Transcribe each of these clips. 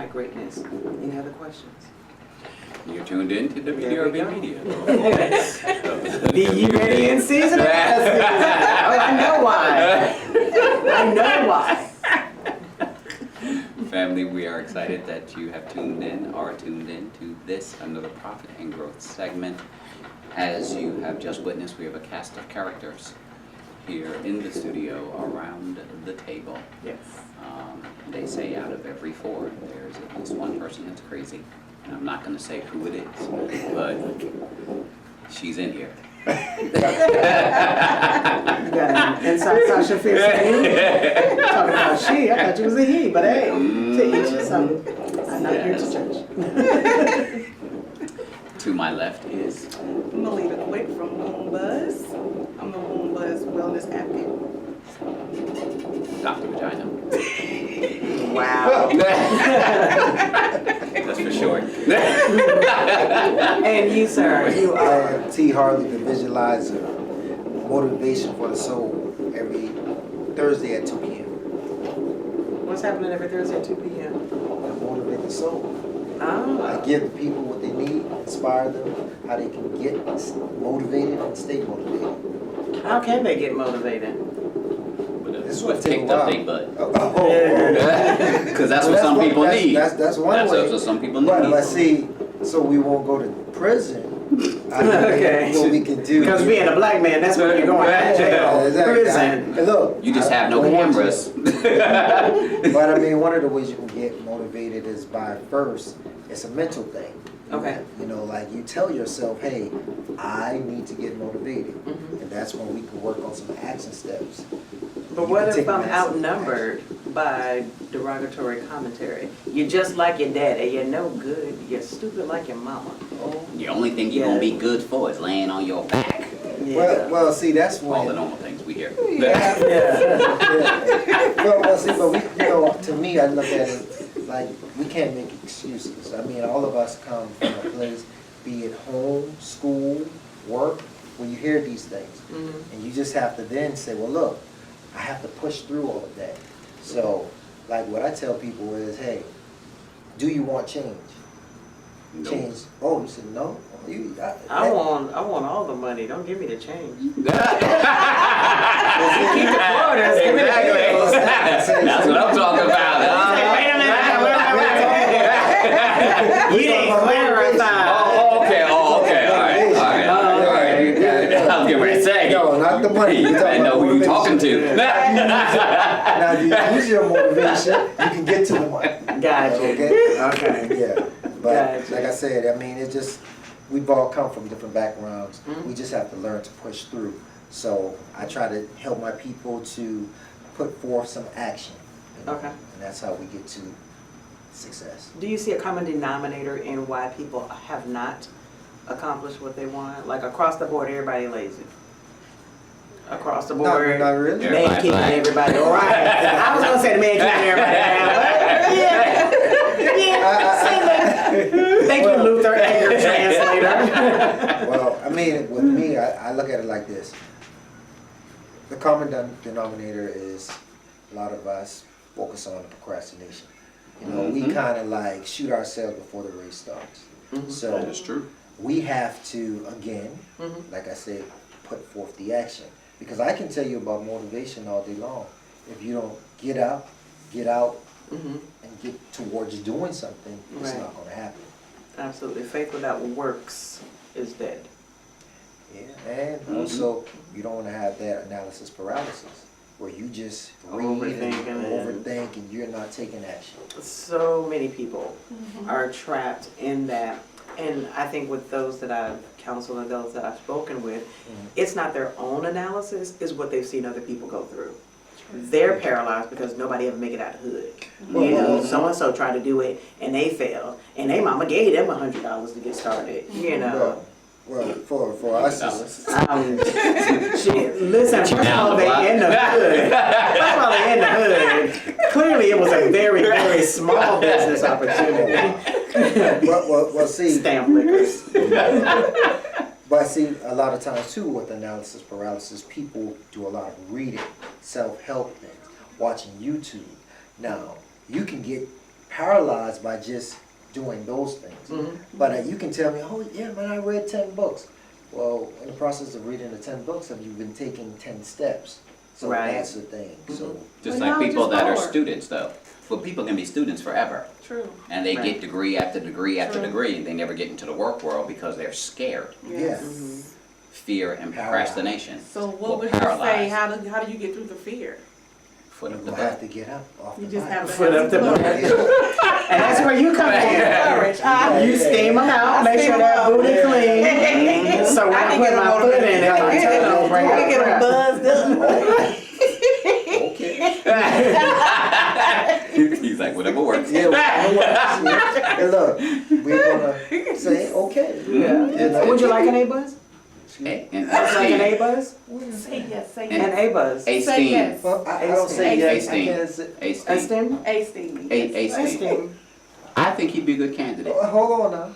my greatness. Any other questions? You're tuned in to WDRBmedia. The U.N.S. season? Oh, I know why. I know why. Family, we are excited that you have tuned in or tuned in to this, another Profit and Growth segment. As you have just witnessed, we have a cast of characters here in the studio around the table. Yes. They say out of every four, there's at least one person that's crazy. And I'm not going to say who it is, but she's in here. You got an inside Sasha Fierce talking about she. I thought you was a he, but hey, to each his own. I'm not here to judge. To my left is Melita Quick from W.D.R.Buzz. I'm the W.D.R.Buzz Wellness Advocate. Dr. Vagina. Wow. That's for short. And you, sir, you are T. Harley, the visualizer, motivation for the soul, every Thursday at 2 p.m. what's happening every Thursday at 2 p.m.? I motivate the soul. Oh. I give the people what they need, inspire them, how they can get motivated and stay motivated. How can they get motivated? This is With what take a kicked up while. they butt. Because that's what some people need. That's one way. That's what some people need. But see, so we won't go to prison. Okay. What we can do. Because being a black man, that's what you're going to jail, Exactly. prison. Look, You just have no don't want cameras. But I mean, one of the ways you can get motivated is by first, it's a mental thing. Okay. You know, like you tell yourself, hey, I need to get motivated. Mhm. And that's when we can work on some action steps. But You what can if take I'm massive outnumbered by derogatory commentary? You're just like your daddy, you're no good, you're stupid like your mama. Oh, The only thing you're going to be good for is laying on your back. yeah. Well, see, that's All the when. normal things we hear. Yeah. Well, see, but we, you know, to me, I look at it like we can't make excuses. I mean, all of us come from a place, be it home, school, work, where you hear these things. Mhm. And you just have to then say, well, look, I have to push through all of that. So, like what I tell people is, hey, do you want change? Nope. Change. Oh, you said no? I want all the money, don't give me the change. Keep the Exactly. quarters, give me the bills. That's what I'm talking about. Wait a minute, you didn't clarify. Oh, okay. All right. I was getting ready to say. No, not the money. You You're talking better know about who you're talking to. Now, you use your motivation, you can get to the money. Gotcha. Okay? Okay. Yeah. But Gotcha. like I said, I mean, it just, we've all come from different backgrounds. Mhm. We just have to learn to push through. So I try to help my people to put forth some action. You know? Okay. And that's how we get to success. Do you see a common denominator in why people have not accomplished what they want? Like across the board, everybody lazy. Across the board, Not really. man Everybody kicking black. everybody. All right. I was gonna say the man kicking everybody down, but yeah. Thank you, Luther, and your translator. Well, I mean, with me, I look at it like this. The common denominator is a lot of us focus on procrastination. You know, we Mhm. kind of like shoot ourselves before the race starts. Mhm. So That is true. we have to, again, Mhm. like I said, put forth the action. Because I can tell you about motivation all day long. If you don't get out, Mhm. and get towards doing something, it's Right. not going to happen. Absolutely. Faith without works is dead. Yeah, and also you don't want to have that analysis paralysis where you just read Overthinking and and- overthink and you're not taking action. So many people are trapped in that. And I think with those that I've counseled and those that I've spoken with, it's not their own analysis, it's what they've seen other people go through. They're paralyzed because nobody ever make it out of the hood. You know, so-and-so tried to do it and they failed. And they mama gave them $100 to get started, you know. Well, for us, Shit, listen, first of all, they in the hood. First of all, they in the hood. Clearly, it was a very, very small business opportunity. well, see, Stamp liquors. but see, a lot of times too, with analysis paralysis, people do a lot of reading, self-help things, watching YouTube. Now, you can get paralyzed by just doing those things. Mhm. But you can tell me, oh yeah, man, I read 10 books. Well, in the process of reading the 10 books, have you been taking 10 steps? So Right. that's the thing. So Just But like now people just that are more. students though. Well, people can be students forever. True. And they Right. get degree after degree after True. degree, and they never get into the work world because they're scared. Yes. Fear and procrastination So will what would you say, paralyze. how do you get through the fear? Foot of the you'll have butt. to get up off You the just bike. have to Foot up the have some butt. courage. And that's where you come in. Courage. You steam them out, make steam sure 'em that out. booty clean. So when I put my foot in it, my toe don't bring I get them out buzzed up. He's like, whatever works. Yeah, and look, we're gonna say okay. Yeah. You know? Would you like an A-buzz? And Would you like an A-buzz? Say yes, say And- yes. An A-buzz. A Say steam. yes. Well, I don't say yes. I A-steam. can't say. A A steam. steam? A steam. A steam. steam. I think he'd be a good candidate. Hold on now.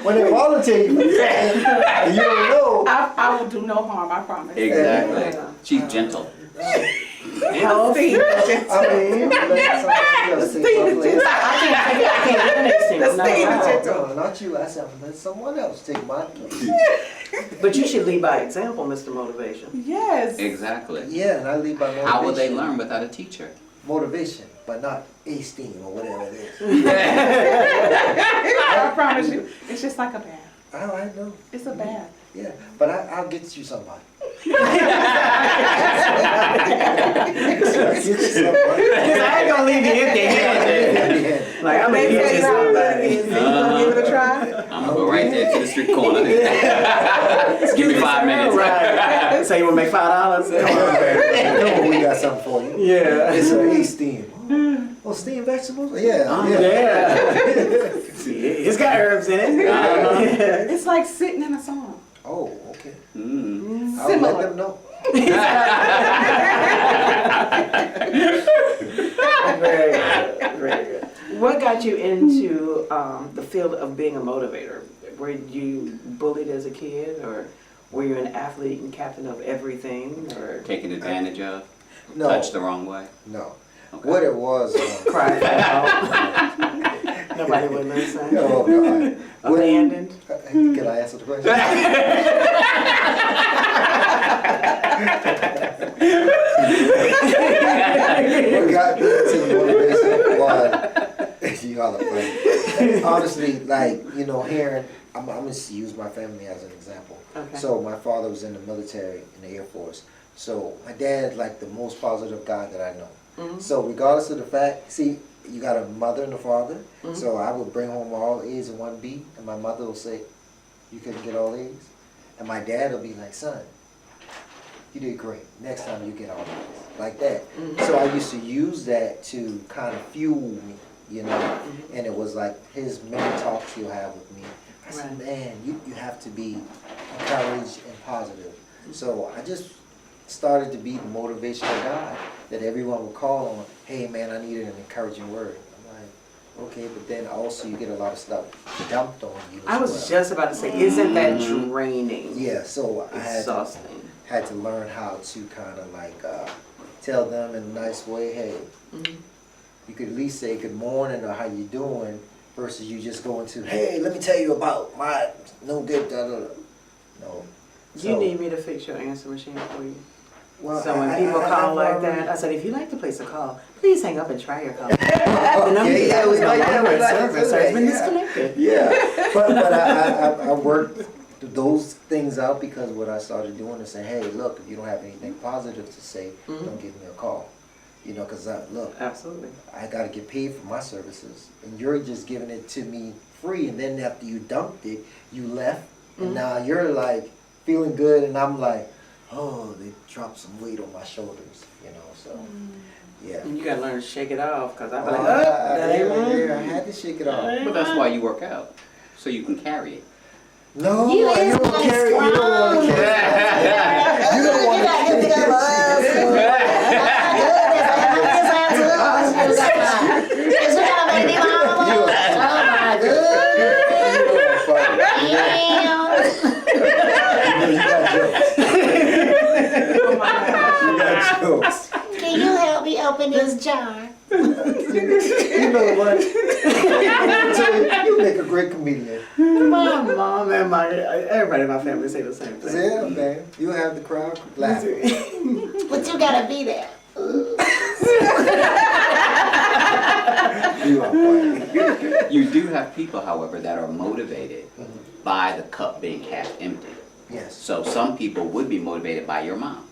When they volunteer you, and you don't know. I will do no harm, I promise. Exactly. She's gentle. Healthy. I mean, let somebody else take my place. I can't do an A-steam. Let's No, stay in no. the gentle. No, not you. I said, let someone else take my place. But you should lead by example, Mr. Motivation. Yes. Exactly. Yeah, and I lead by motivation. How will they learn without a teacher? Motivation, but not A-steam or whatever it is. I promise you, it's just like a bath. Oh, I know. It's a bath. Yeah, but I'll get you somebody. Because I ain't gonna leave you empty-handed. Like, I'm gonna They get tell you you how good it is, somebody. so you gonna give it a try? I'm gonna go right there to the street corner. Give me 5 minutes. Right. So you wanna make $5? Come on, baby. No, we got something for you. Yeah. It's an A-steam. Oh, steamed vegetables? Yeah, Yeah. It's got herbs in it. Yeah. It's like sitting in a sauna. Oh, okay. Mm. I'll Similar. let them know. Very good. Very good. What got you into the field of being a motivator? Were you bullied as a kid, or were you an athlete and captain of everything, or Taken advantage of? No. Touched the wrong way? No. Okay. What it was, cried for help? Nobody would listen. oh God. What- Abandoned. Can I answer the question? What got me into motivation was, you all are funny. Honestly, like, you know, hearing, I'm just use my family as an example. Okay. So my father was in the military, in the Air Force. So my dad's like the most positive guy that I know. Mhm. So regardless of the fact, see, you got a mother and a father. Mhm. So I would bring home all A's in one B, and my mother will say, "You couldn't get all A's," and my dad will be like, "Son, you did great. Next time you get all A's," like that. Mhm. So I used to use that to kind of fuel me, you know. Mhm. And it was like his many talks he'll have with me. I said, Right. "Man, you have to be encouraged and positive." So I just started to be the motivational guy that everyone would call on. Hey man, I needed an encouraging word. I'm like, okay, but then also you get a lot of stuff dumped on you. I as was well. just about to say, isn't that draining? Yeah, so I Exhausting. had to learn how to kind of like tell them in a nice way, hey, Mhm. you could at least say good morning or how you doing versus you just going to, hey, let me tell you about my no good da da da. No. You need me to fix your answer machine for you. Well, So when people call like that, I said, if you'd like to place a call, please hang up and try your call. The number you got was no longer in service, or it's been disconnected. Yeah, but I worked those things out because what I started doing is saying, hey, look, if you don't have anything positive to say, Mhm. don't give me a call. You know, because look, Absolutely. I got to get paid for my services, and you're just giving it to me free, and then after you dumped it, you left, and Mhm. now you're like feeling good, and I'm like, oh, they dropped some weight on my shoulders, you know, so, yeah. And you gotta learn to shake it off, because I'm like, Oh, that ain't yeah, I right. had to shake it off. Well, that's why you work out, so you can carry it. No, You you is don't like carry, you don't want to carry. You don't want to You got jokes. Can you help me John. You know what? I tell you, you make a great comedian. My mom and everybody in my family say the same thing. Yeah, man. You have the crowd laughing. But you gotta be there. You are funny. You do have people, however, that are motivated by the cup being half empty. Yes. So some people would be motivated by your mom,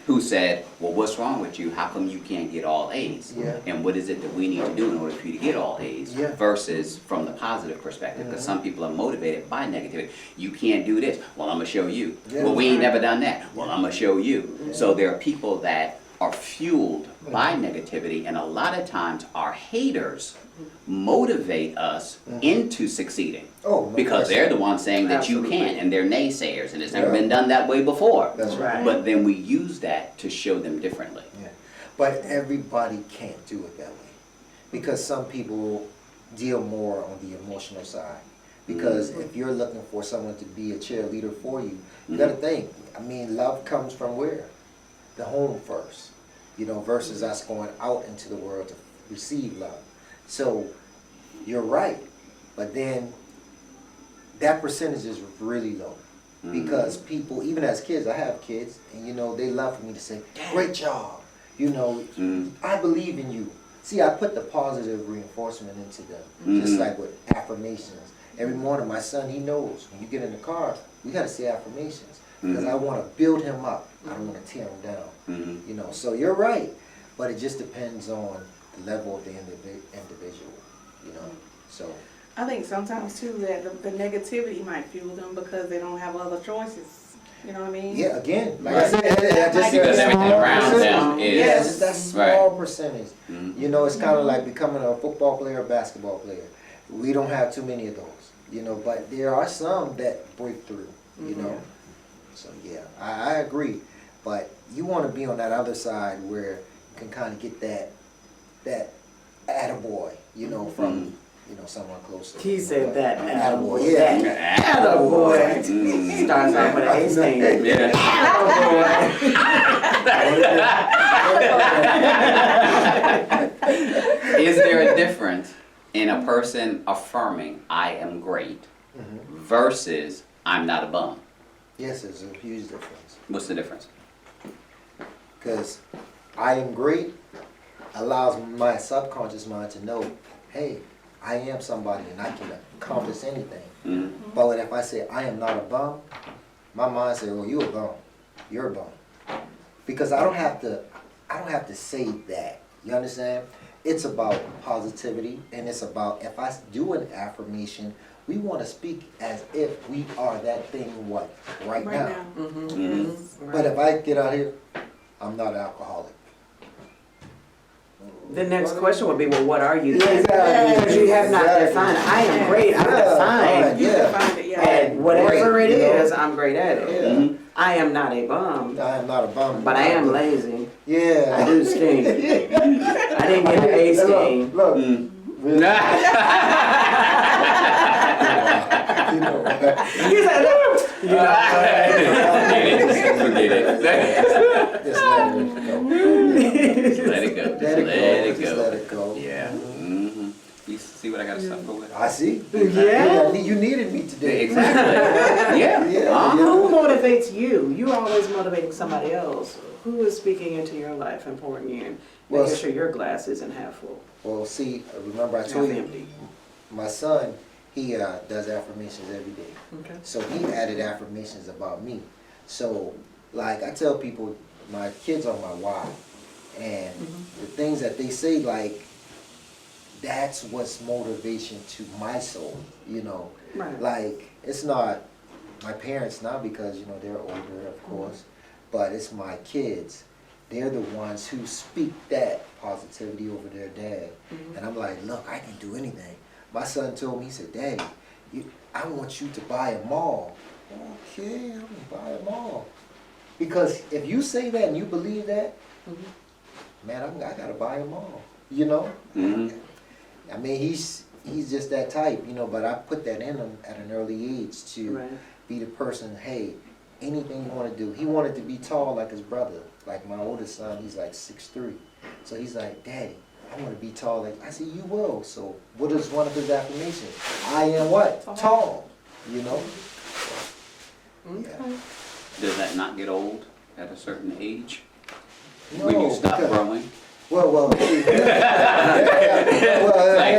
who said, well, what's wrong with you? How come you can't get all A's? Yeah. And what is it that we need to do in order for you to get all A's? Yeah. Versus from the positive perspective, because some people are motivated by negativity. You can't do this. Well, I'm going to show you. Yeah. Well, we ain't never done that. Well, I'm going to show you. So there are people that are fueled by negativity, and a lot of times our haters motivate us into succeeding. Oh, no Because question. they're the ones saying that Absolutely. you can't, and they're naysayers, and it's never Yeah. been done that way before. That's right. But then we use that to show them differently. Yeah. But everybody can't do it that way. Because some people deal more on the emotional side. Because if you're looking for someone to be a cheerleader for you, you gotta think, I mean, love comes from where? The home first, you know, versus us going out into the world to receive love. So you're right, but then that percentage is really low. Because people, even as kids, I have kids, and you know, they love for me to say, great job, you know, I believe in you. See, I put the positive reinforcement into them, just like with affirmations. Every morning, my son, he knows, when you get in the car, we gotta say affirmations. Because I wanna build him up, I don't wanna tear him down. You know, so you're right, but it just depends on the level of the individual, you know, so. I think sometimes too that the negativity might fuel them because they don't have other choices. You know what I mean? Yeah, again, like Right. I said, I just Because said everything small around percentage. them is Yeah, just that small percentage. Mhm. You know, it's kind of like becoming a football player or basketball player. We don't have too many of those, you know, but there are some that break through, you know. So yeah, I agree. But you want to be on that other side where you can kind of get that attaboy, you know, from, you know, someone closer. He said that. Attaboy, yeah. That attaboy. Starts off with an A stand. Yeah. Is there a difference in a person affirming, I am great, versus, I'm not a bum? Yes, there's a huge difference. What's the difference? Because I am great allows my subconscious mind to know, hey, I am somebody and I can accomplish anything. But if I say I am not a bum, my mind says, oh, you a bum. You're a bum. Because I don't have to say that. You understand? It's about positivity, and it's about, if I do an affirmation, we want to speak as if we are that thing right now. But if I get out here, I'm not an alcoholic. The next question would be, well, what are you? Yeah, exactly. Because you have not Exactly. defined, I am great, I'm defined. You Yeah. defined it, yeah. And whatever Great, it you know? is, I'm great at it. Yeah. I am not a bum, I am not a bum. but I am lazy. Yeah. I do scheme. I didn't get an A scheme. Look, really, you know what? He said, "No." You know, Forget it. Just let it go. Let it go. Let it go. Let it Just go. let it go. Yeah. You see what I got to suffer with? I see. Yeah. You needed me today. Exactly. Yeah. Yeah. Who motivates you? You're always motivating somebody else. Who is speaking into your life and pouring you in? Well, Making sure your glass isn't half full, Well, see, remember I half told you, empty. my son, he does affirmations every day. Okay. So he added affirmations about me. So, like, I tell people, my kids are my why. And the things that they say, like, that's what's motivation to my soul, you know. Right. Like, it's not my parents now because, you know, they're older, of course, but it's my kids. They're the ones who speak that positivity over their dad. And I'm like, look, I can do anything. My son told me, he said, Daddy, I want you to buy a mall. Okay, I'm going to buy a mall. Because if you say that and you believe that, man, I got to buy a mall, you know? I mean, he's just that type, you know, but I put that in him at an early age to be the person, hey, anything you want to do. He wanted to be tall like his brother. Like my oldest son, he's like 6'3". So he's like, Daddy, I want to be tall. Like I said, you will. So what is one of his affirmations? I am what? Tall. You know. Yeah. Does that not get old at a certain age? No, When you stop because- growing? Well, Like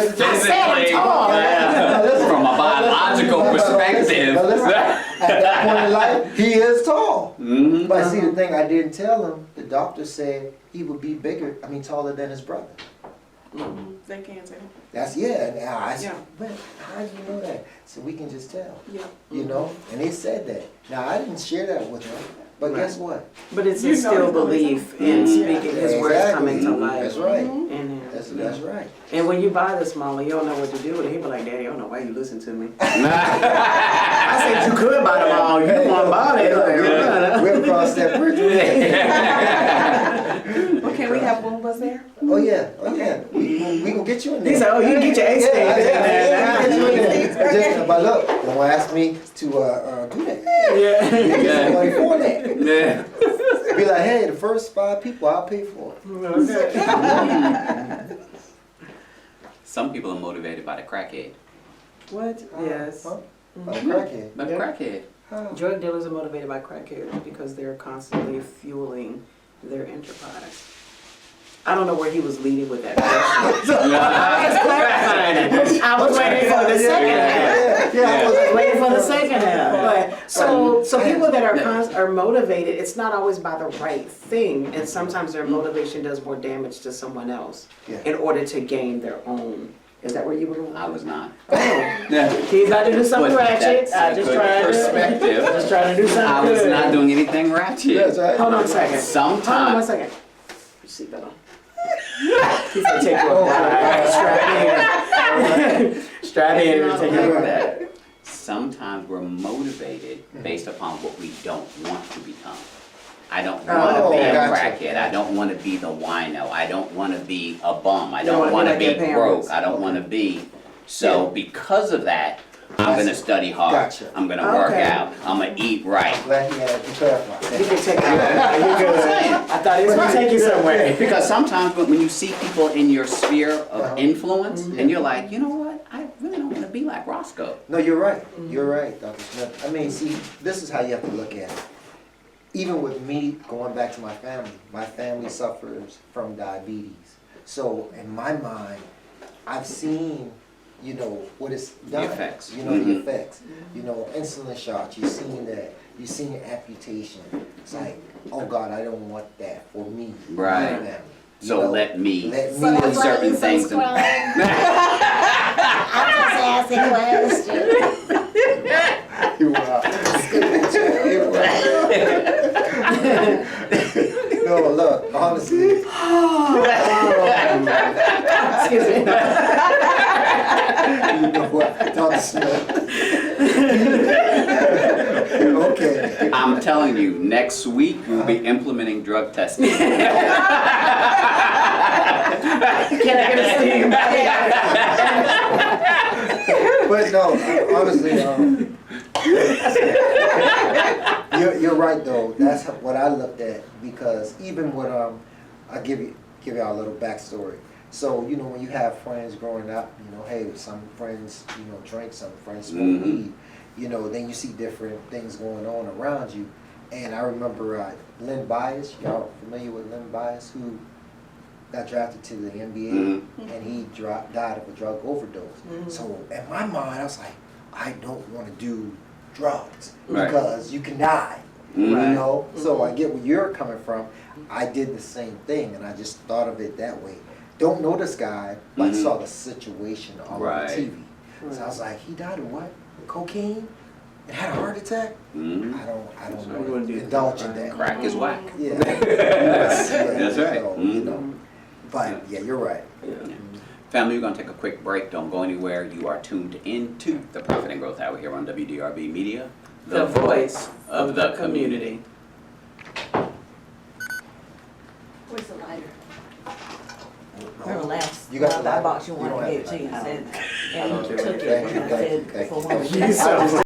physically, from a biological perspective. Now listen, at that point in life, he is tall. Mhm. But see, the thing I didn't tell him, the doctor said he would be taller than his brother. They can't say. That's, yeah, and I said, Yeah. but how do you know that? So we can just tell, Yeah. you know? And they said that. Now, I didn't share that with him, but guess what? But it's You know instilled it's gonna be belief in speaking his words Exactly. coming to life. That's right. Mm-hmm. in him. That's right. And when you buy this mama, you don't know what to do with it. He be like, Daddy, I don't know why you listen to me. I said you could buy them all. You don't want to buy it. We'll cross that bridge. Okay, we have Boombas there. Oh yeah. We gonna get you in there. He said, oh, you can get your ace Yeah, stand. Just, but look, don't ask me to do that. Yeah. You get some money for that. Yeah. Be like, hey, the first 5 people, I'll pay for it. Some people are motivated by the crackhead. What? Yes. Huh? Oh, crackhead. By the Yeah. crackhead. Huh. Drug dealers are motivated by crackheads because they're constantly fueling their enterprise. I don't know where he was leading with that question. I was clarifying it. I was waiting for the second half. Yeah, I was Waiting for the second half. But so people that are motivated, it's not always by the right thing, and sometimes their motivation does more damage to someone else Yeah. in order to gain their own. Is that where you were going? I was not. Oh, Yeah. he's about to do something But ratchet. that's I a just good tried perspective. to. Just trying to do something I was good. not doing anything ratchet. That's right. Hold on a second. Hold on one Sometimes. second. Seatbelt on. He said take you up. Strap in. Strap in and take you up. Sometimes we're motivated based upon what we don't want to become. I don't Oh, want to be a gotcha. crackhead. I don't want to be the wino. I don't want to be a bum. I You don't don't wanna want be to like be your broke. parents. I don't want to be. So because of that, I'm going to study hard. Gotcha. I'm going to work Okay. out. I'm going to eat right. Glad he had to clarify. You can take it out. You good. I thought he was gonna take you somewhere. Because sometimes when you see people in your sphere of influence, Mm-hmm. and you're like, you know what? I really don't want to be like Roscoe. No, you're right. You're right, Dr. Smith. I mean, see, this is how you have to look at it. Even with me going back to my family suffers from diabetes. So in my mind, I've seen, you know, what it's done. The effects. You know, the effects. You know, insulin shots, you've seen that. You've seen amputation. It's like, oh God, I don't want that for me. Right. My family. You So know, let me let So me that's why certain you so things. strong. I'm just asking questions. You are. No, look, honestly. Excuse me. You know what, Dr. Smith. Okay. I'm telling you, next week we'll be implementing drug testing. Can I get a steam? But no, honestly, you're right though. That's what I looked at, because even with I'll give y'all a little backstory. So you know, when you have friends growing up, you know, hey, some friends drink, some friends smoke weed. You know, then you see different things going on around you. And I remember Len Bias. Y'all familiar with Len Bias, who got drafted to the NBA, and he died of a drug overdose. So in my mind, I was like, I don't want to do drugs because you can die. You know, so I get where you're coming from. I did the same thing, and I just thought of it that way. Don't know this guy, but saw the situation on TV. So I was like, he died of what? Cocaine? And had a heart attack? I don't want to indulge in that. Crack is whack. Yeah. That's right. So, you know, but yeah, you're right. Family, we're going to take a quick break. Don't go anywhere. You are tuned into the Profit and Growth Hour here on WDRB Media, The voice of the community. Where's the lighter? Remember last, You got the I lighter? bought you You one don't and have gave it to the you and lighter. said, and you took it Thank you, and I thank you, said, thank for you. one. You so